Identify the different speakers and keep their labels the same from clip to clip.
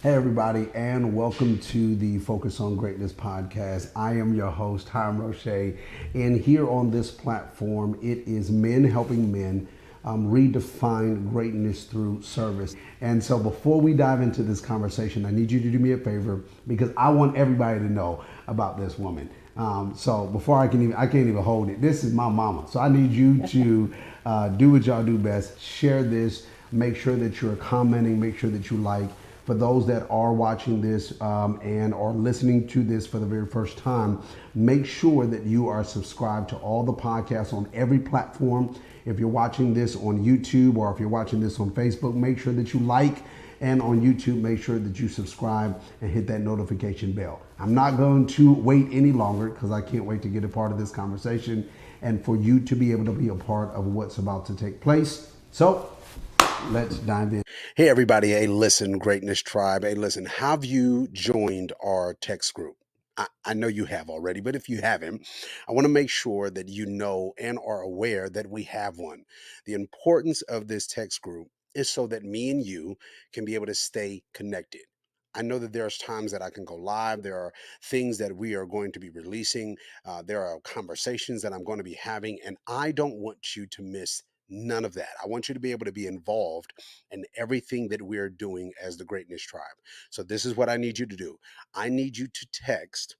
Speaker 1: Hey, everybody, and welcome to the Focus on Greatness podcast. I am your host, Hiram Roche, and here on this platform, it is men helping men redefine greatness through service. And so, before we dive into this conversation, I need you to do me a favor because I want everybody to know about this woman. So before I can't even hold it. This is my mama. So I need you to do what y'all do best. Share this. Make sure that you're commenting. Make sure that you like. For those that are watching this and are listening to this for the very first time, make sure that you are subscribed to all the podcasts on every platform. If you're watching this on YouTube or if you're watching this on Facebook, make sure that you like. And on YouTube, make sure that you subscribe and hit that notification bell. I'm not going to wait any longer because I can't wait to get a part of this conversation and for you to be able to be a part of what's about to take place. So let's dive in. Hey, everybody. Hey, listen, Greatness Tribe. Hey, listen, have you joined our text group? I know you have already, but if you haven't, I want to make sure that you know and are aware that we have one. The importance of this text group is so that me and you can be able to stay connected. I know that there's times that I can go live. There are things that we are going to be releasing. There are conversations that I'm going to be having, and I don't want you to miss none of that. I want you to be able to be involved in everything that we're doing as the Greatness Tribe. So this is what I need you to do. I need you to text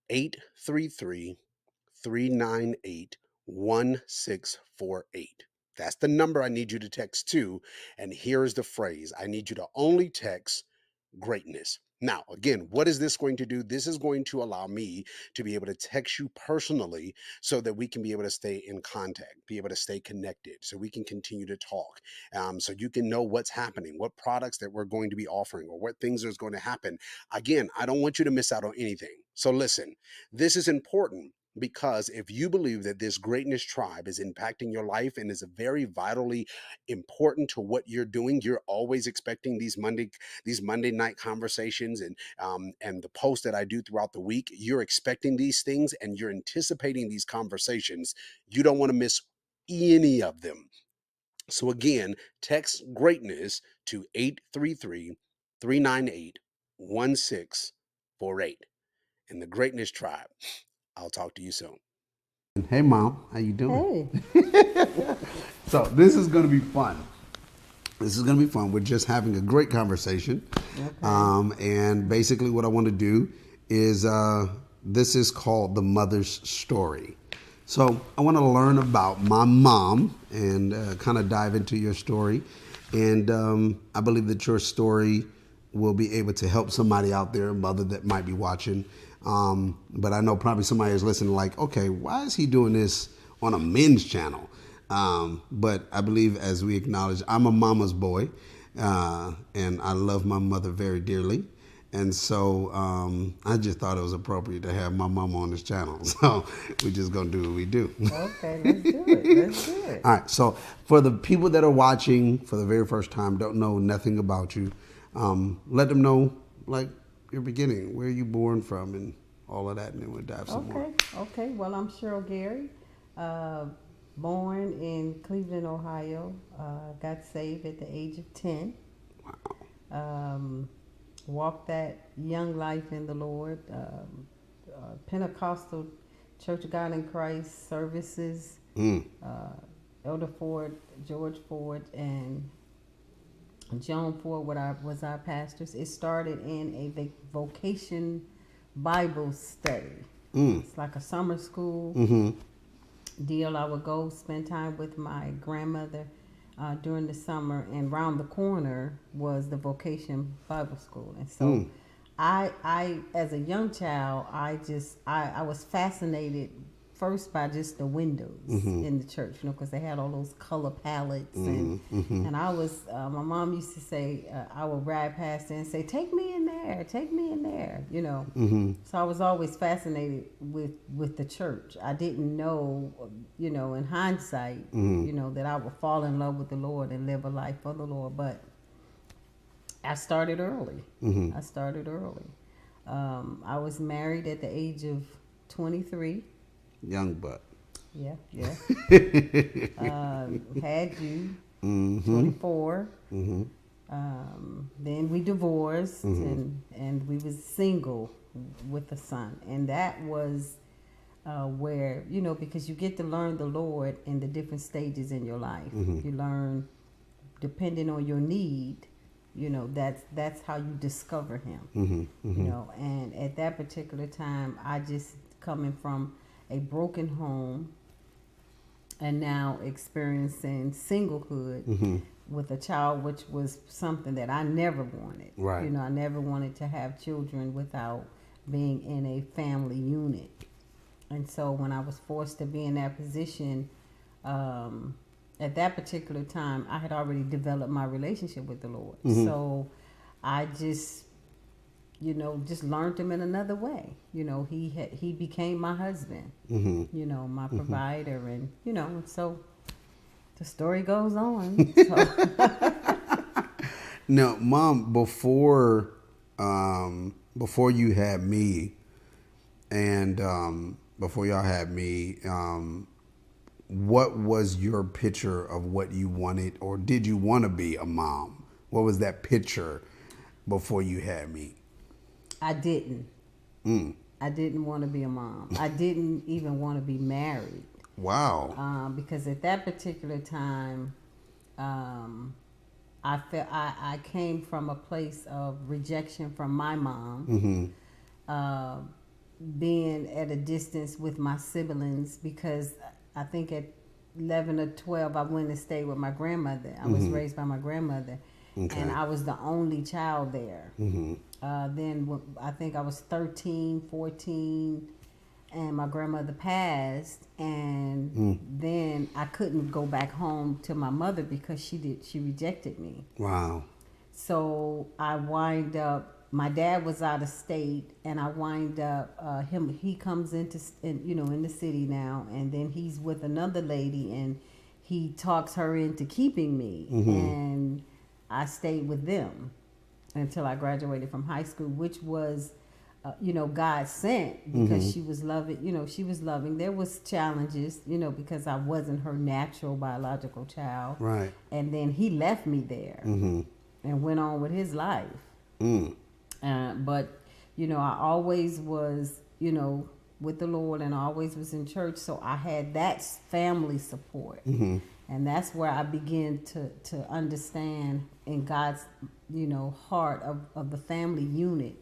Speaker 1: 833 398 1648. That's the number I need you to text to. And here's the phrase I need you to only text greatness. Now, again, what is this going to do? This is going to allow me to be able to text you personally so that we can be able to stay in contact, be able to stay connected, so we can continue to talk, so you can know what's happening, what products that we're going to be offering, or what things is going to happen. Again, I don't want you to miss out on anything. So listen, this is important. Because if you believe that this Greatness Tribe is impacting your life and is very vitally important to what you're doing, you're always expecting these Monday night conversations and the posts that I do throughout the week. You're expecting these things and you're anticipating these conversations. You don't want to miss any of them. So again, text greatness to 833 398 1648 in the Greatness Tribe. I'll talk to you soon. Hey, Mom, how you doing?
Speaker 2: Hey.
Speaker 1: So this is going to be fun. This is going to be fun. We're just having a great conversation.
Speaker 2: Okay.
Speaker 1: And basically what I want to do is this is called The Mother's Story. So I want to learn about my mom and kind of dive into your story. And I believe that your story will be able to help somebody out there, a mother that might be watching. But I know probably somebody is listening like, okay, why is he doing this on a men's channel? But I believe, as we acknowledge, I'm a mama's boy, and I love my mother very dearly. And so I just thought it was appropriate to have my mama on this channel. So we're just going to do what we do.
Speaker 2: Okay, let's do it. Let's do it.
Speaker 1: All right. So for the people that are watching for the very first time, don't know nothing about you, let them know, like, your beginning, where you born from and all of that, and then we'll dive some more.
Speaker 2: Okay. Well, I'm Cheryl Gary, born in Cleveland, Ohio. Got saved at the age of 10.
Speaker 1: Wow.
Speaker 2: Walked that young life in the Lord. Pentecostal Church of God in Christ services. Elder Ford, George Ford, and John Ford was our pastors. It started in a vocation Bible study. It's like a summer school deal. I would go spend time with my grandmother during the summer, and round the corner was the vocation Bible school. And so I as a young child, I was fascinated first by just the windows in the church, because they had all those color palettes, and I was my mom used to say, I would ride past there and say, take me in there, So I was always fascinated with the church. I didn't know, in hindsight, that I would fall in love with the Lord and live a life for the Lord, but I started early. I was married at the age of 23.
Speaker 1: Young buck.
Speaker 2: Yeah. Had you, 24. Then we divorced, and we was single with a son, and that was where, you know, because you get to learn the Lord in the different stages in your life. You learn depending on your need. You know, that's how you discover him. You know, and at that particular time, I just coming from a broken home and now experiencing singlehood with a child, which was something that I never wanted.
Speaker 1: Right.
Speaker 2: You know, I never wanted to have children without being in a family unit. And so when I was forced to be in that position, at that particular time, I had already developed my relationship with the Lord. So I just, you know, just learned him in another way. You know, he became my husband, you know, my provider, and, you know, and so the story goes on. So.
Speaker 1: Now, Mom, before you had me, and before y'all had me, what was your picture of what you wanted, or did you want to be a mom? What was that picture before you had me?
Speaker 2: I didn't. I didn't want to be a mom. I didn't even want to be married.
Speaker 1: Wow.
Speaker 2: Because at that particular time, I came from a place of rejection from my mom, being at a distance with my siblings, because I think at 11 or 12 I went and stayed with my grandmother. I was raised by my grandmother, and I was the only child there. Then I think I was 13, 14, and my grandmother passed, and then I couldn't go back home to my mother because she rejected me.
Speaker 1: Wow.
Speaker 2: So I wind up, my dad was out of state, and I wind up he comes in the city now, and then he's with another lady, and he talks her into keeping me, and I stayed with them until I graduated from high school, which was God sent, because she was loving. There was challenges, because I wasn't her natural biological child.
Speaker 1: Right.
Speaker 2: And then he left me there and went on with his life. But, I always was, with the Lord, and I always was in church. So I had that family support. And that's where I began to understand in God's, heart of the family unit.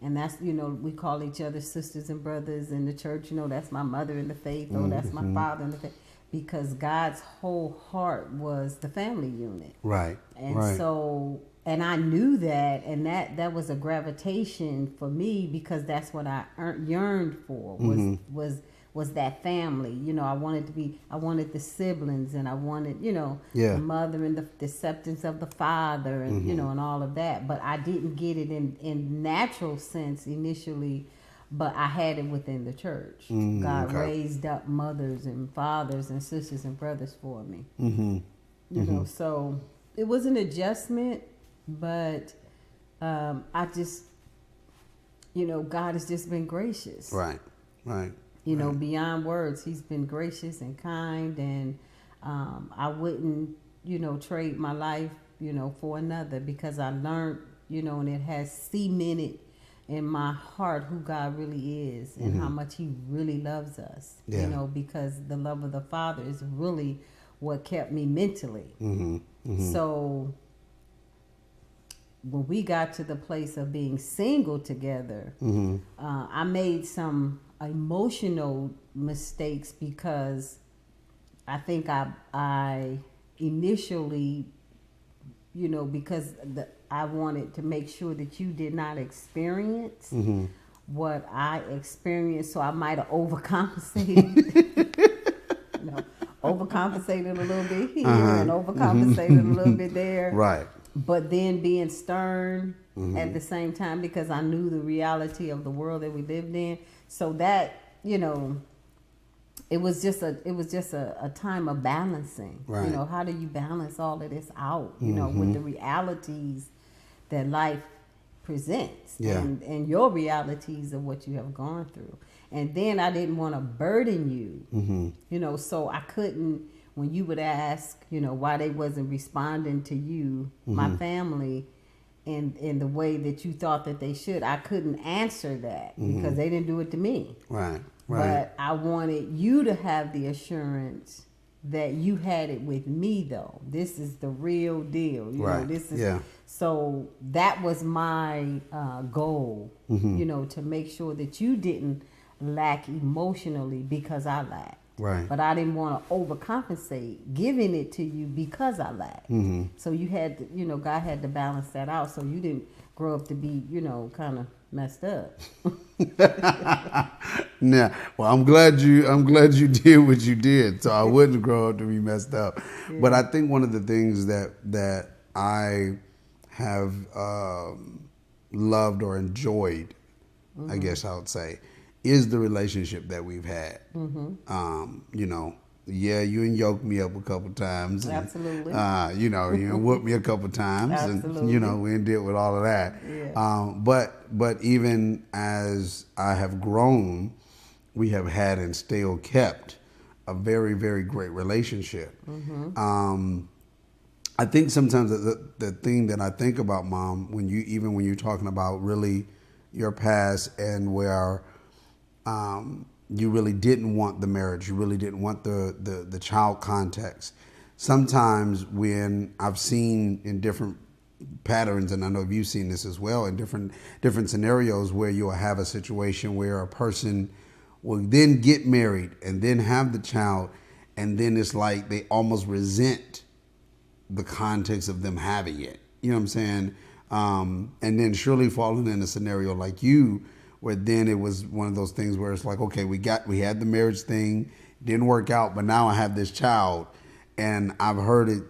Speaker 2: And that's, we call each other sisters and brothers in the church. That's my mother in the faith. Oh, that's my father in the faith. Because God's whole heart was the family unit. Right. And so, and I knew that, and that was a gravitation for me, because that's what I yearned for, was that family. I wanted the siblings, and I wanted, the mother and the acceptance of the father, and, and all of that. But I didn't get it in natural sense initially, but I had it within the church. God raised up mothers and fathers and sisters and brothers for me. So it was an adjustment, but I just, God has just been gracious. Right. Beyond words, he's been gracious and kind, and I wouldn't, trade my life, for another, because I learned, and it has cemented in my heart who God really is, and how much he really loves us, because the love of the Father is really what kept me mentally. So when we got to the place of being single together, I made some emotional mistakes, because I think I initially, because I wanted to make sure that you did not experience what I experienced, so I might have overcompensated. Overcompensated a little bit here and overcompensated a little bit there. Right. But then being stern at the same time, because I knew the reality of the world that we lived in. So that, it was just a time of balancing. Right. How do you balance all of this out, with the realities that life presents, and your realities of what you have gone through. And then I didn't want to burden you, so I couldn't, when you would ask, why they wasn't responding to you, my family, in the way that you thought that they should, I couldn't answer that because they didn't do it to me.
Speaker 1: Right.
Speaker 2: But I wanted you to have the assurance that you had it with me, though. This is the real deal. This is so that was my goal, to make sure that you didn't lack emotionally because I lacked.
Speaker 1: Right.
Speaker 2: But I didn't want to overcompensate giving it to you because I lacked. So you had to, God had to balance that out so you didn't grow up to be, kind of messed up.
Speaker 1: Well, I'm glad you did what you did, so I wouldn't grow up to be messed up. Yeah. But I think one of the things that I have loved or enjoyed, I guess I would say, is the relationship that we've had. You and yoked me up a couple times. And,
Speaker 2: absolutely.
Speaker 1: You whooped me a couple times.
Speaker 2: Absolutely.
Speaker 1: And, we did with all of that.
Speaker 2: Yeah.
Speaker 1: But even as I have grown, we have had and still kept a very, very great relationship. I think sometimes the thing that I think about, Mom, when you're talking about really your past and where you really didn't want the marriage, you really didn't want the child context. Sometimes when I've seen in different patterns, and I know you've seen this as well, in different scenarios where you'll have a situation where a person will then get married and then have the child, and then it's like they almost resent the context of them having it. You know what I'm saying? And then surely falling in a scenario like you, where then it was one of those things where it's like, okay, we had the marriage thing, didn't work out, but now I have this child, and I've heard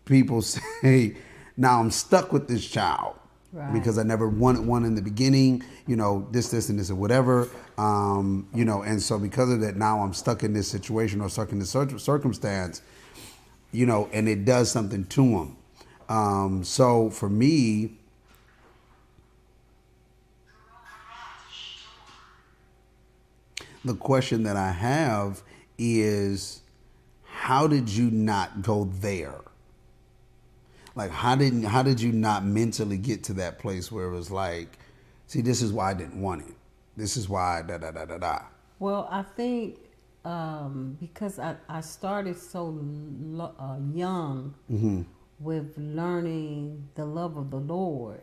Speaker 1: people say, now I'm stuck with this child. Right. Because I never wanted one in the beginning, this and this or whatever, and so because of that, now I'm stuck in this situation or stuck in this circumstance, and it does something to them. So for me, the question that I have is, how did you not go there? Like, how did you not mentally get to that place where it was like, see, this is why I didn't want it. This is why da.
Speaker 2: Well, I think because I started so young with learning the love of the Lord,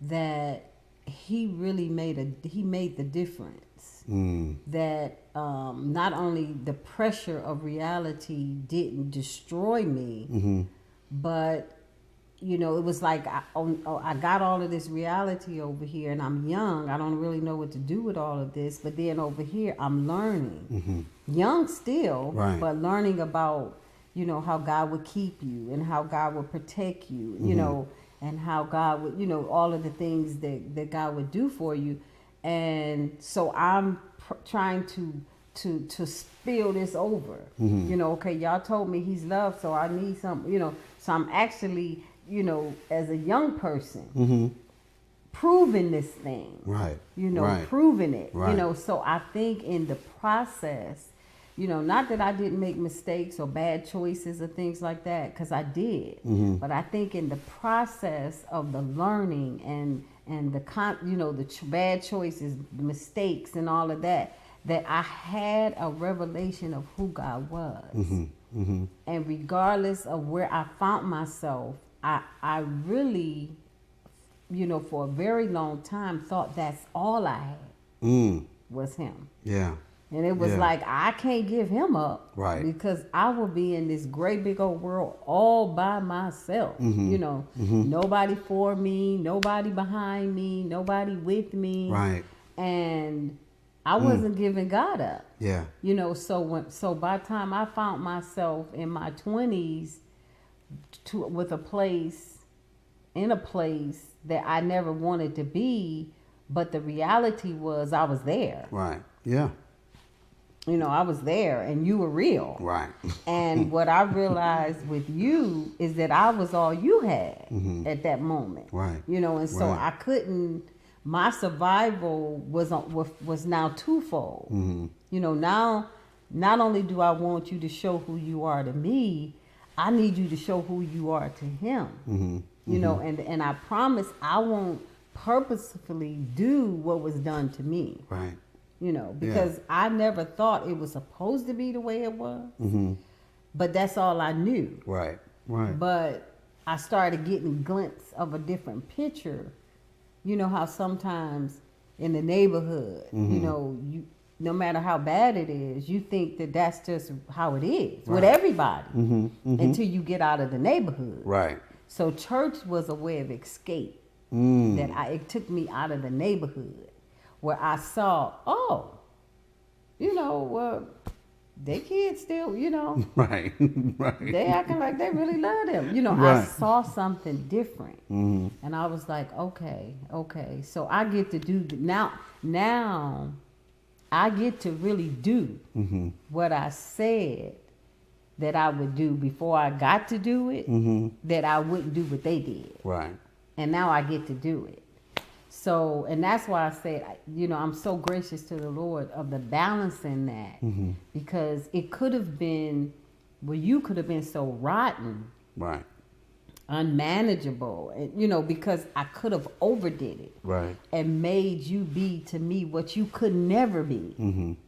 Speaker 2: that He really made the difference. That not only the pressure of reality didn't destroy me, but it was like I got all of this reality over here, and I'm young. I don't really know what to do with all of this. But then over here, I'm learning, young still, right, but learning about how God would keep you and how God would protect you, and how God would all of the things that God would do for you. And so I'm trying to spill this over. Okay, y'all told me He's love, so I need some, so I'm actually, as a young person, proving this thing. Right. Right. Proving it. Right. So I think in the process, not that I didn't make mistakes or bad choices or things like that, because I did. But I think in the process of the learning and the bad choices, the mistakes and all of that, that I had a revelation of who God was. And regardless of where I found myself, I really, for a very long time thought that's all I had was Him. Yeah. And it was like, I can't give Him up. Right. Because I will be in this great big old world all by myself. Nobody for me, nobody behind me, nobody with me. Right. And I wasn't giving God up. Yeah. So by the time I found myself in my 20s in a place that I never wanted to be, but the reality was I was there. Right. Yeah. I was there and you were real. Right. And what I realized with you is that I was all you had at that moment. Right. And so I couldn't, my survival was now twofold. Now not only do I want you to show who you are to me, I need you to show who you are to him.
Speaker 1: Mm-hmm.
Speaker 2: You know, and I promise I won't purposefully do what was done to me.
Speaker 1: Right.
Speaker 2: You know, because I never thought it was supposed to be the way it was.
Speaker 1: Mm-hmm.
Speaker 2: But that's all I knew.
Speaker 1: Right. Right.
Speaker 2: But I started getting a glimpse of a different picture. You know how sometimes in the neighborhood, you know, no matter how bad it is, you think that that's just how it is with everybody until you get out of the neighborhood.
Speaker 1: Right.
Speaker 2: So church was a way of escape. It took me out of the neighborhood where I saw, oh, you know, they kids still, you know,
Speaker 1: Right. Right.
Speaker 2: they acting like they really love them. You know, I
Speaker 1: Right.
Speaker 2: saw something different, and I was like, okay. So I get to do now. I get to really do what I said that I would do before I got to do it. That I wouldn't do what they did.
Speaker 1: Right.
Speaker 2: And now I get to do it. So, and that's why I said, you know, I'm so gracious to the Lord of the balance in that, because it could have been, well, you could have been so rotten,
Speaker 1: Right.
Speaker 2: unmanageable, and, you know, because I could have overdid it,
Speaker 1: Right.
Speaker 2: and made you be to me what you could never be,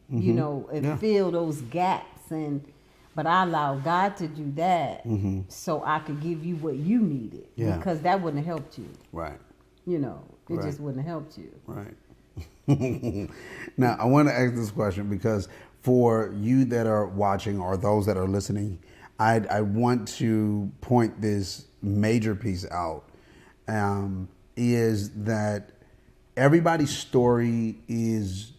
Speaker 2: you know, and fill those gaps. But I allowed God to do that so I could give you what you needed, because that wouldn't have helped you.
Speaker 1: Right.
Speaker 2: You know, it
Speaker 1: Right.
Speaker 2: just wouldn't have helped you.
Speaker 1: Right. Now, I want to ask this question because for you that are watching or those that are listening, I want to point this major piece out, is that everybody's story is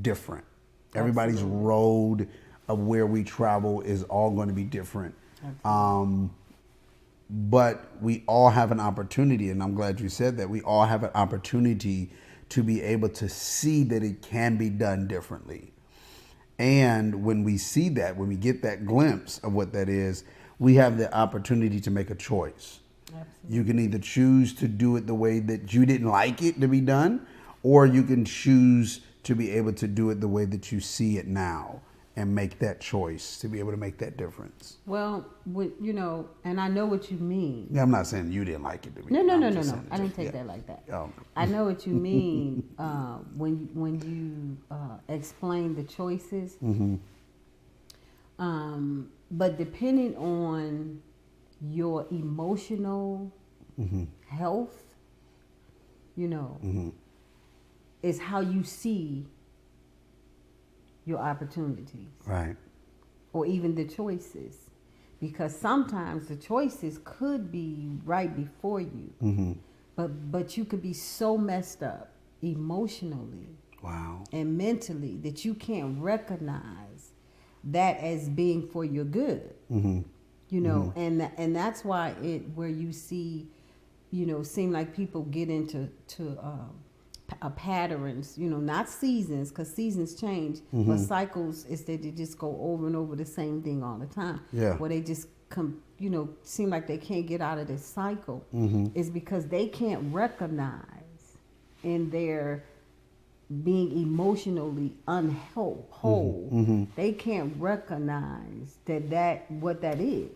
Speaker 1: different. Everybody's road of where we travel is all going to be different. But we all have an opportunity, and I'm glad you said that. We all have an opportunity to be able to see that it can be done differently. And when we see that, when we get that glimpse of what that is, we have the opportunity to make a choice. Absolutely. You can either choose to do it the way that you didn't like it to be done, or you can choose to be able to do it the way that you see it now and make that choice to be able to make that difference.
Speaker 2: Well, you know, and I know what you mean.
Speaker 1: Yeah, I'm not saying you didn't like it to be.
Speaker 2: No. I didn't take that like that. I know what you mean when you explain the choices. But depending on your emotional health, you know, is how you see your opportunities.
Speaker 1: Right.
Speaker 2: Or even the choices. Because sometimes the choices could be right before you. But you could be so messed up emotionally and mentally that you can't recognize that as being for your good. You know, and that's why where you see, you know, seem like people get into patterns, you know, not seasons, because seasons change, but cycles is that they just go over and over the same thing all the time. Where they just you know, seem like they can't get out of this cycle is because they can't recognize in their being emotionally whole. They can't recognize that what that is.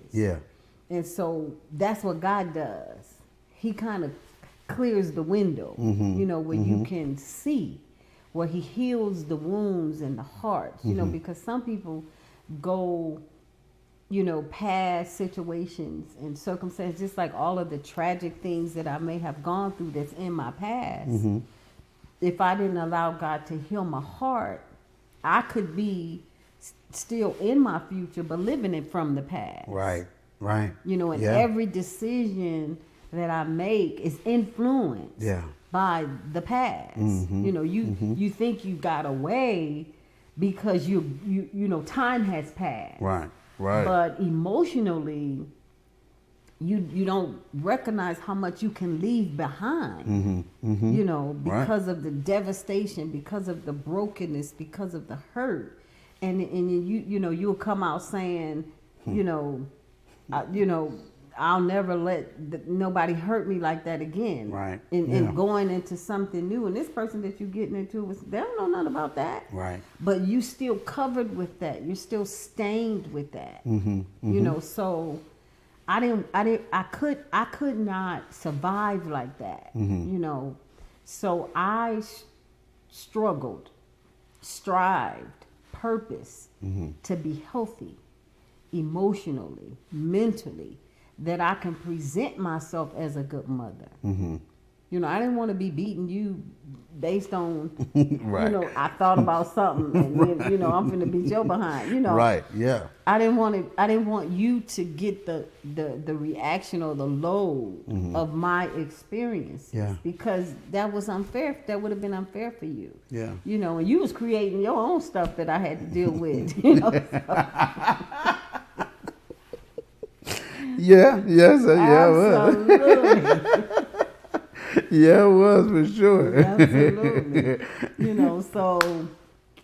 Speaker 2: And so that's what God does. He kind of clears the window, you know, where you can see, where he heals the wounds in the heart, you know, because some people go, you know, past situations and circumstances, just like all of the tragic things that I may have gone through that's in my past. If I didn't allow God to heal my heart, I could be still in my future, but living it from the past. Right. You know, and every decision that I make is influenced by the past. You know, you think you got away because you know time has passed. Right. But emotionally, you don't recognize how much you can leave behind. You know, because of the devastation, because of the brokenness, because of the hurt, and you know you'll come out saying, you know, I'll never let nobody hurt me like that again.
Speaker 1: Right.
Speaker 2: And going into something new. And this person that you're getting into, they don't know nothing about that.
Speaker 1: Right.
Speaker 2: But you still covered with that. You're still stained with that.
Speaker 1: Mm-hmm. Mm-hmm.
Speaker 2: You know, so I could not survive like that.
Speaker 1: Mm-hmm.
Speaker 2: You know, so I struggled, strived, purpose to be healthy emotionally, mentally, that I can present myself as a good mother.
Speaker 1: Mm-hmm.
Speaker 2: You know, I didn't want to be beating you based on,
Speaker 1: Right.
Speaker 2: you know, I thought about something and then, you know, I'm going to beat your behind, you know.
Speaker 1: Right, yeah.
Speaker 2: I didn't want you to get the reaction or the load of my experiences.
Speaker 1: Yeah.
Speaker 2: Because that was unfair. That would have been unfair for you.
Speaker 1: Yeah.
Speaker 2: You know, and you was creating your own stuff that I had to deal with, you know.
Speaker 1: Yeah, yes, yeah, it was.
Speaker 2: Absolutely.
Speaker 1: Yeah, it was for sure.
Speaker 2: Absolutely. You know, so,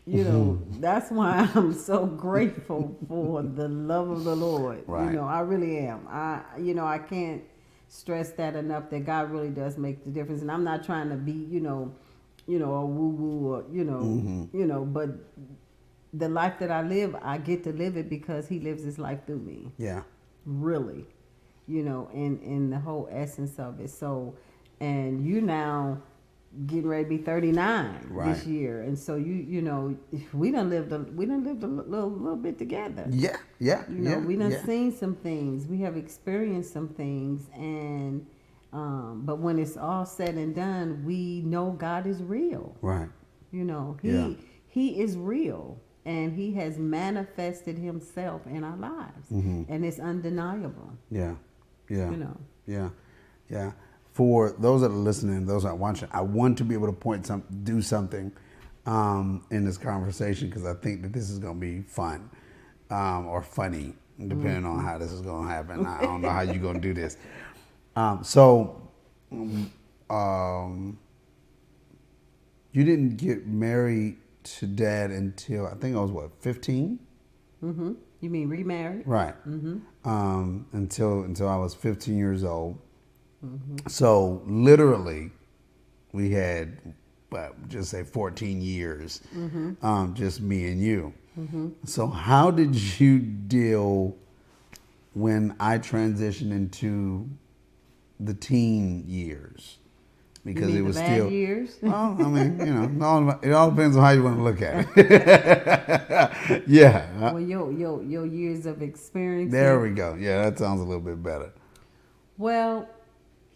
Speaker 2: you know, that's why I'm so grateful for the love of the Lord.
Speaker 1: Right.
Speaker 2: You know, I really am. I can't stress that enough, that God really does make the difference. And I'm not trying to be, you know, a woo-woo or, you know, but the life that I live, I get to live it because he lives his life through me.
Speaker 1: Yeah.
Speaker 2: Really, you know, in the whole essence of it. So, and you now getting ready to be 39 this year, and so you know, we done lived a little bit together.
Speaker 1: Yeah, yeah.
Speaker 2: You know, we done seen some things, we have experienced some things, and but when it's all said and done, we know God is real.
Speaker 1: Right.
Speaker 2: You know, he is real. And he has manifested himself in our lives. And it's undeniable.
Speaker 1: Yeah. Yeah.
Speaker 2: You know.
Speaker 1: Yeah. Yeah. For those that are listening, those that are watching, I want to be able to do something in this conversation, because I think that this is going to be fun or funny, depending on how this is going to happen. I don't know how you're going to do this. You didn't get married to Dad until I think I was 15.
Speaker 2: Mm-hmm. You mean remarried?
Speaker 1: Right.
Speaker 2: Mm-hmm.
Speaker 1: Until I was 15 years old.
Speaker 2: Mm-hmm.
Speaker 1: So literally, we had, just say 14 years, just me and you. Mm-hmm. So how did you deal when I transitioned into the teen years? Because it was
Speaker 2: bad
Speaker 1: still
Speaker 2: years.
Speaker 1: Well, I mean, you know, it all depends on how you want to look at it. Yeah.
Speaker 2: Well, your years of experience.
Speaker 1: There we go. Yeah, that sounds a little bit better.
Speaker 2: Well,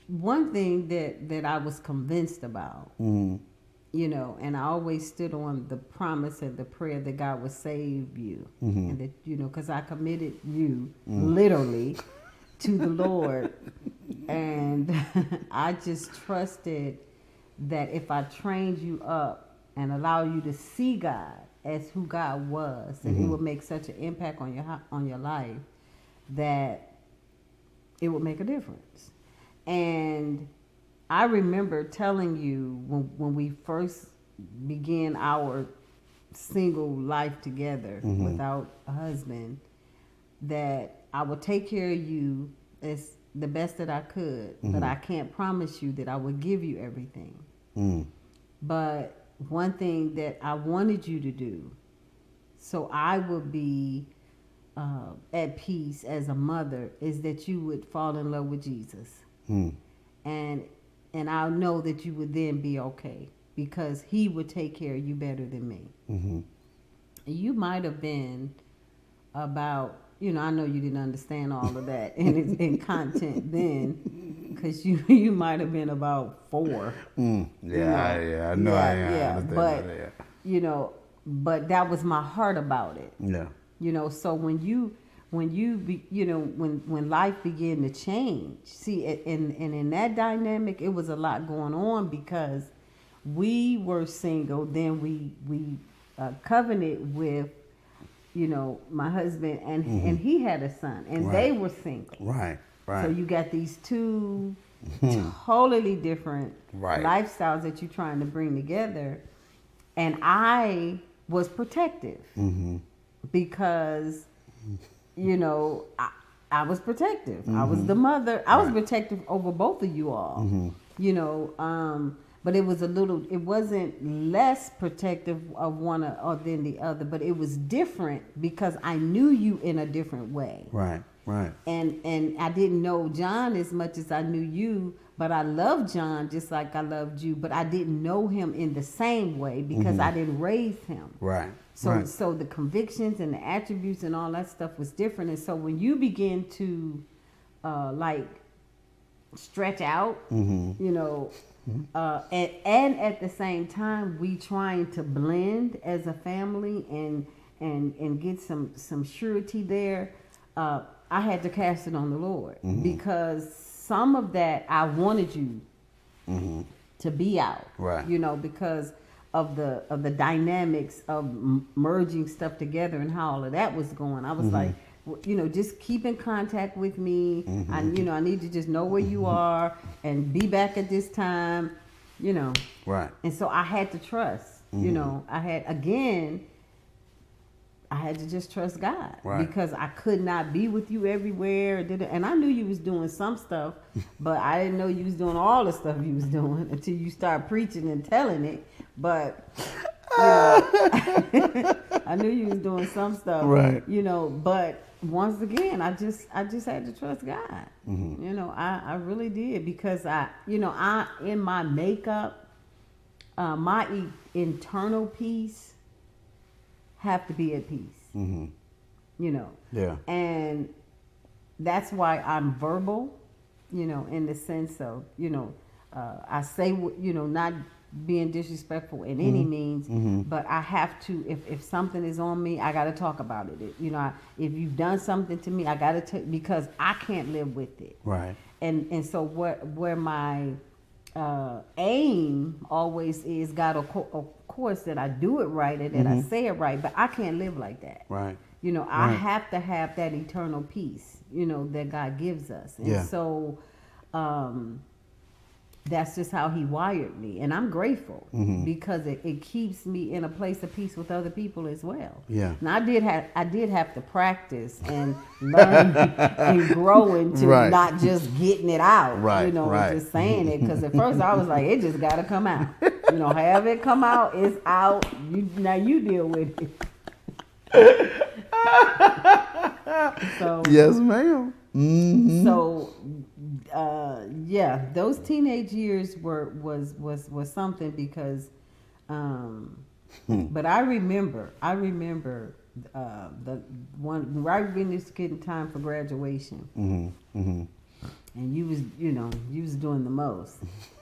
Speaker 2: one thing that I was convinced about, you know, and I always stood on the promise and the prayer that God would save you, and that, you know, because I committed you literally to the Lord. And I just trusted that if I trained you up and allow you to see God as who God was, that it would make such an impact on your life, that it would make a difference. And I remember telling you when we first began our single life together without a husband, that I would take care of you as the best that I could, but I can't promise you that I would give you everything. But one thing that I wanted you to do, so I would be at peace as a mother, is that you would fall in love with Jesus. And I'll know that you would then be okay, because he would take care of you better than me. You might have been about, you know, I know you didn't understand all of that in content then, because you might have been about 4.
Speaker 1: I know.
Speaker 2: But you know, but that was my heart about it.
Speaker 1: Yeah.
Speaker 2: You know, so when life began to change, see, and in that dynamic, it was a lot going on, because we were single, then we covenanted with, you know, my husband, and he had a son, and they were single. Right. So you got these two totally different lifestyles that you're trying to bring together. And I was protective because, you know, I was protective. I was the mother. I was protective over both of you all. You know, but it was it wasn't less protective of one or than the other, but it was different because I knew you in a different way.
Speaker 1: Right.
Speaker 2: And I didn't know John as much as I knew you, but I loved John just like I loved you, but I didn't know him in the same way because I didn't raise him.
Speaker 1: Right.
Speaker 2: So the convictions and the attributes and all that stuff was different. And so when you begin to like stretch out, you know, and at the same time we trying to blend as a family and get some surety there, I had to cast it on the Lord because some of that I wanted you to be out,
Speaker 1: right?
Speaker 2: You know, because of the dynamics of merging stuff together and how all of that was going. I was like, you know, just keep in contact with me. I need to just know where you are and be back at this time, you know.
Speaker 1: Right.
Speaker 2: And so I had to trust, you know, I had to just trust God because I could not be with you everywhere. And I knew you was doing some stuff, but I didn't know you was doing all the stuff you was doing until you start preaching and telling it. But, you know, I knew you was doing some stuff, you know, but once again, I just had to trust God. You know, I really did because in my makeup, my internal peace have to be at peace. You know.
Speaker 1: Yeah.
Speaker 2: And that's why I'm verbal, you know, in the sense of, you know, I say, you know, not being disrespectful in any means, but I have to, if something is on me, I got to talk about it. You know, if you've done something to me, I got to because I can't live with it.
Speaker 1: Right.
Speaker 2: And so where my aim always is, God, of course, that I do it right and that I say it right, but I can't live like that.
Speaker 1: Right.
Speaker 2: You know, I have to have that eternal peace, you know, that God gives us. And so that's just how he wired me. And I'm grateful because it keeps me in a place of peace with other people as well. Yeah. Now I did have to practice and learn and grow into not just getting it out, you know, just saying it. Because at first I was like, it just got to come out. You know, have it come out, it's out. Now you deal with it. So
Speaker 1: yes, ma'am.
Speaker 2: So yeah, those teenage years was something because but I remember the one right when it's getting time for graduation, and you was doing the most,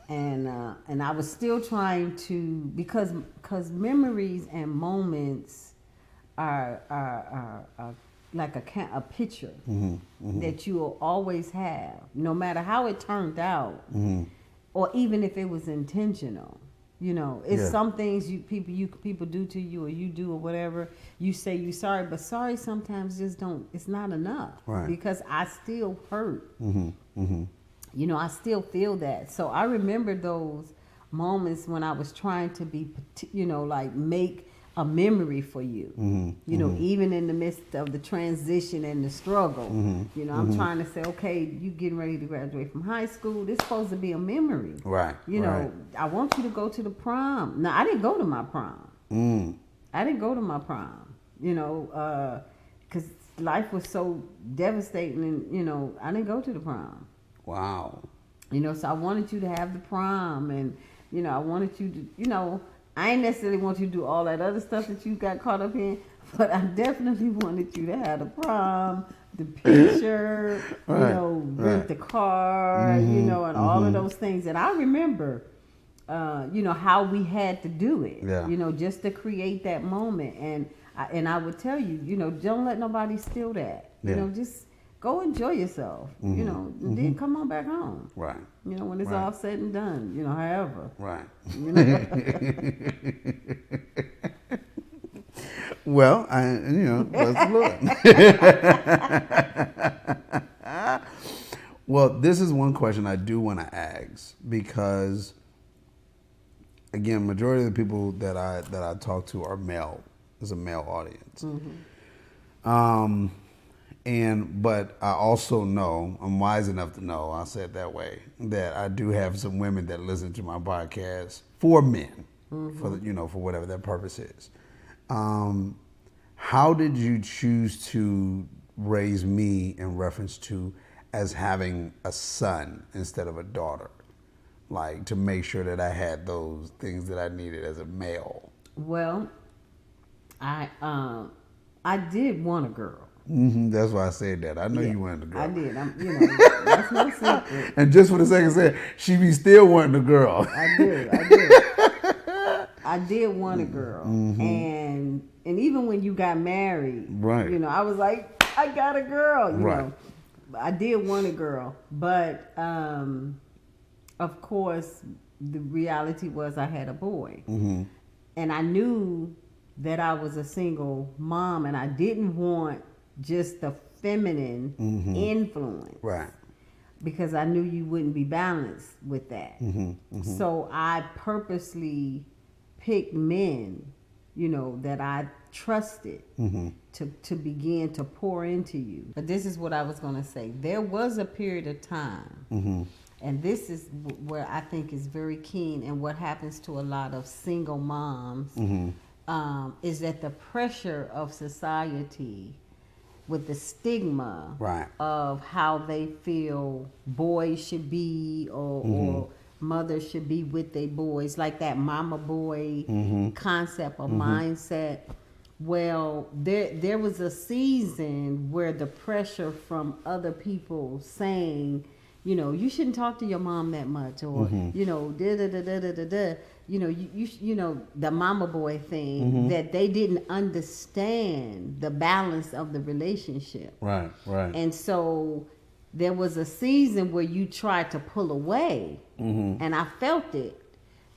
Speaker 2: and I was still trying to because memories and moments are like a picture that you will always have, no matter how it turned out, or even if it was intentional. You know, it's some things people do to you, or you do, or whatever. You say you sorry, but sorry sometimes just don't. It's not enough because I still hurt. You know, I still feel that. So I remember those moments when I was trying to be, you know, like make a memory for you, you know, even in the midst of the transition and the struggle, you know, I'm trying to say, okay, you getting ready to graduate from high school. This supposed to be a memory, you know, I want you to go to the prom. Now, I didn't go to my prom. I didn't go to my prom, you know, because life was so devastating and, you know, I didn't go to the prom.
Speaker 1: Wow.
Speaker 2: You know, so I wanted you to have the prom and, you know, I wanted you to, you know, I ain't necessarily want you to do all that other stuff that you got caught up in, but I definitely wanted you to have the prom, the picture, you know, rent the car, you know, and all of those things. And I remember, you know, how we had to do it, you know, just to create that moment. And I would tell you, you know, don't let nobody steal that. You know, just go enjoy yourself, you know, and then come on back home. Right. You know, when it's all said and done, you know, however. Right. You know?
Speaker 1: Well, you know, let's look. Well, this is one question I do want to ask because, again, majority of the people that I talk to are male. It's a male audience. But I also know, I'm wise enough to know, I'll say it that way, that I do have some women that listen to my podcast for men, for whatever their purpose is. How did you choose to raise me in reference to as having a son instead of a daughter? Like, to make sure that I had those things that I needed as a male.
Speaker 2: Well, I did want a girl.
Speaker 1: That's why I said that. I know you wanted a girl.
Speaker 2: I did. That's no secret.
Speaker 1: And just for the second said, she be still wanting a girl.
Speaker 2: I did. I did want a girl. And even when you got married,
Speaker 1: right?
Speaker 2: I was like, I got a girl. You
Speaker 1: right.
Speaker 2: know, I did want a girl, but of course, the reality was I had a boy, and I knew that I was a single mom, and I didn't want just the feminine influence,
Speaker 1: right?
Speaker 2: Because I knew you wouldn't be balanced with that. So I purposely picked men, that I trusted to begin to pour into you. But this is what I was going to say. There was a period of time, and this is where I think is very keen, and what happens to a lot of single moms is that the pressure of society with the stigma of how they feel boys should be or mothers should be with their boys, like that mama boy concept or mindset. Well, there was a season where the pressure from other people saying, you shouldn't talk to your mom that much, or the mama boy thing, that they didn't understand the balance of the relationship.
Speaker 1: Right.
Speaker 2: And so there was a season where you tried to pull away, and I felt it,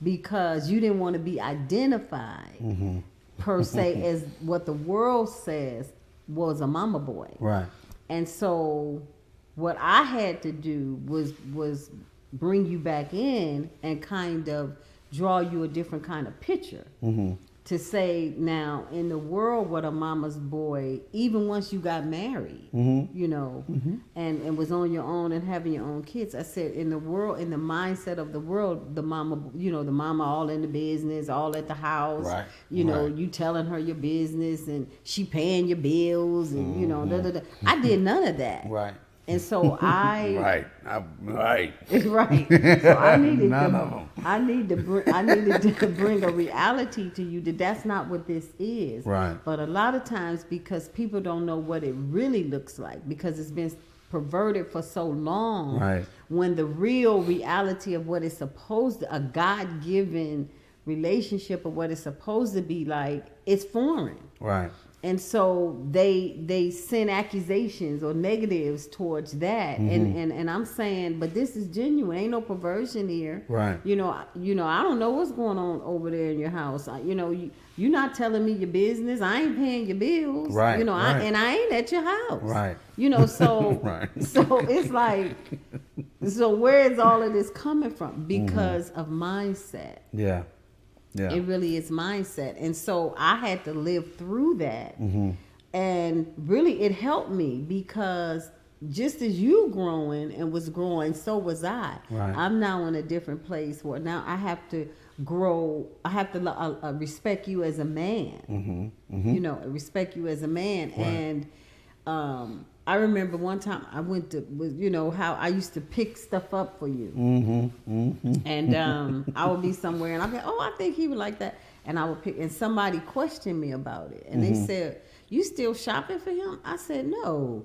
Speaker 2: because you didn't want to be identified per se as what the world says was a mama boy.
Speaker 1: Right.
Speaker 2: And so what I had to do was bring you back in and kind of draw you a different kind of picture. To say, now, in the world with a mama's boy, even once you got married, and was on your own and having your own kids, I said, in the world, in the mindset of the world, the mama, the mama all in the business, all at the house, you telling her your business, and she paying your bills, and, I did none of that.
Speaker 1: Right.
Speaker 2: And so I
Speaker 1: right.
Speaker 2: So I needed
Speaker 1: none of them.
Speaker 2: I needed to bring a reality to you that that's not what this is.
Speaker 1: Right.
Speaker 2: But a lot of times, because people don't know what it really looks like, because it's been perverted for so long.
Speaker 1: Right.
Speaker 2: When the real reality of what it's supposed to, a God-given relationship of what it's supposed to be like, it's foreign.
Speaker 1: Right.
Speaker 2: And so they send accusations or negatives towards that, and I'm saying, but this is genuine. Ain't no perversion here.
Speaker 1: Right.
Speaker 2: I don't know what's going on over there in your house. You're not telling me your business. I ain't paying your bills.
Speaker 1: Right.
Speaker 2: And I ain't at your house.
Speaker 1: Right.
Speaker 2: So so it's like, so where is all of this coming from? Because of mindset.
Speaker 1: Yeah. Yeah.
Speaker 2: It really is mindset. And so I had to live through that. And really it helped me, because just as you growing and was growing, so was I.
Speaker 1: Right.
Speaker 2: I'm now in a different place where now I have to grow. I have to respect you as a man. Respect you as a man.
Speaker 1: Right.
Speaker 2: And I remember one time I went to, how I used to pick stuff up for you. And I would be somewhere and I'd be, I think he would like that. And I would pick, and somebody questioned me about it. And they said, you still shopping for him? I said, no.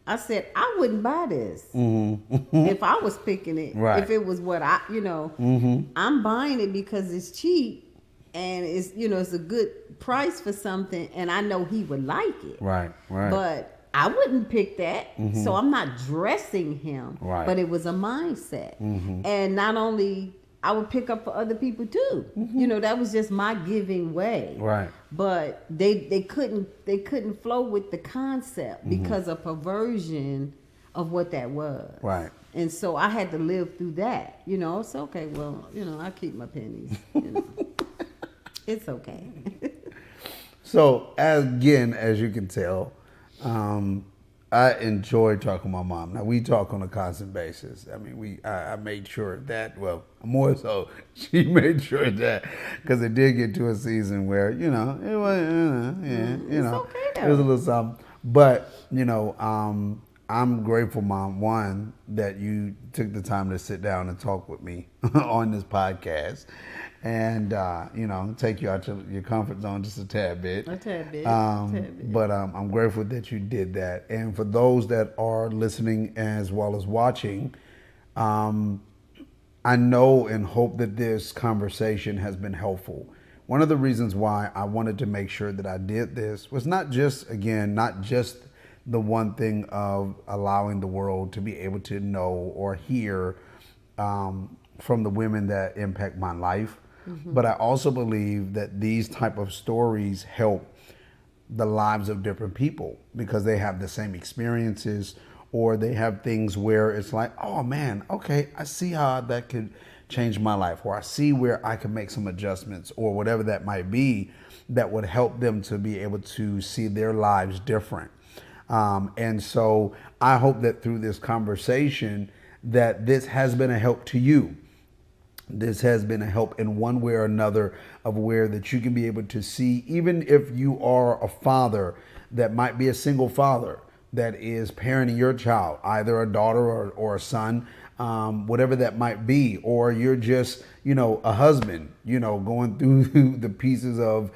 Speaker 2: I said, I wouldn't buy this if I was picking it.
Speaker 1: Right.
Speaker 2: If it was what I'm buying it because it's cheap and it's, it's a good price for something, and I know he would like it.
Speaker 1: Right.
Speaker 2: But I wouldn't pick that, so I'm not dressing him.
Speaker 1: Right.
Speaker 2: But it was a mindset, and not only I would pick up for other people too. That was just my giving way.
Speaker 1: Right.
Speaker 2: But they couldn't flow with the concept because of perversion of what that was.
Speaker 1: Right.
Speaker 2: And so I had to live through that. It's okay. Well, I keep my pennies. It's okay.
Speaker 1: So as you can tell, I enjoy talking to my mom. Now we talk on a constant basis. I mean, I made sure that, well, more so, she made sure that, because it did get to a season where it was,
Speaker 2: It's okay
Speaker 1: it was a
Speaker 2: though.
Speaker 1: little something. But I'm grateful, Mom, one, that you took the time to sit down and talk with me on this podcast, and take you out your comfort zone just a tad bit.
Speaker 2: A tad bit. A tad bit.
Speaker 1: But I'm grateful that you did that. And for those that are listening as well as watching, I know and hope that this conversation has been helpful. One of the reasons why I wanted to make sure that I did this was not just the one thing of allowing the world to be able to know or hear from the women that impact my life, but I also believe that these type of stories help the lives of different people because they have the same experiences, or they have things where it's like, oh man, okay, I see how that could change my life, or I see where I can make some adjustments, or whatever that might be, that would help them to be able to see their lives different. And so I hope that through this conversation that this has been a help to you. This has been a help in one way or another, of where that you can be able to see, even if you are a father that might be a single father that is parenting your child, either a daughter or a son, whatever that might be, or you're just, a husband, going through the pieces of,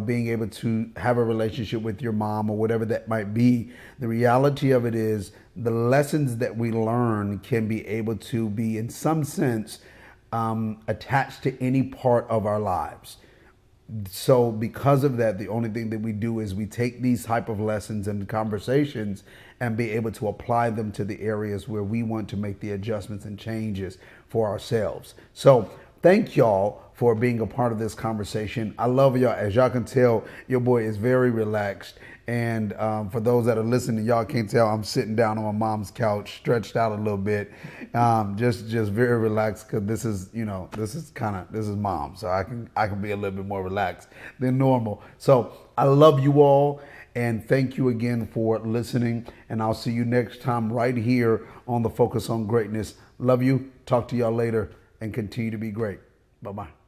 Speaker 1: being able to have a relationship with your mom or whatever that might be. The reality of it is the lessons that we learn can be able to be, in some sense, attached to any part of our lives. So because of that, the only thing that we do is we take these type of lessons and conversations and be able to apply them to the areas where we want to make the adjustments and changes for ourselves. So thank y'all for being a part of this conversation. I love y'all. As y'all can tell, your boy is very relaxed. And for those that are listening, y'all can't tell, I'm sitting down on my mom's couch, stretched out a little bit, just very relaxed, because this is mom, so I can be a little bit more relaxed than normal. So I love you all, and thank you again for listening. And I'll see you next time right here on the Focus on Greatness. Love you. Talk to y'all later, and continue to be great. Bye bye.